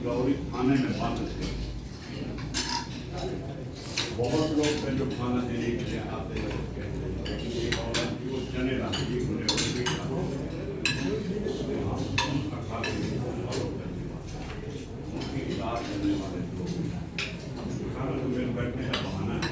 गौरी खाने में बंद थे। बहुत लोग थे जो खाना देने के लिए आते हैं, लेकिन ये औरत की वो चने रखी उन्हें उनकी इलाज करने वाले लोग खाना तो मेरे बैठने का बहाना है।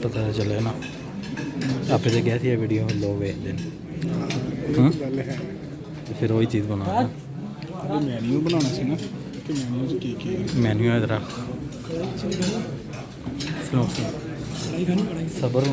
पता चले ना आप तो क्या थी वीडियो लोग एक दिन तो फिर वही चीज़ बना मेन्यू बनाना सी ना कि मेन्यू की मेन्यू इधर सबर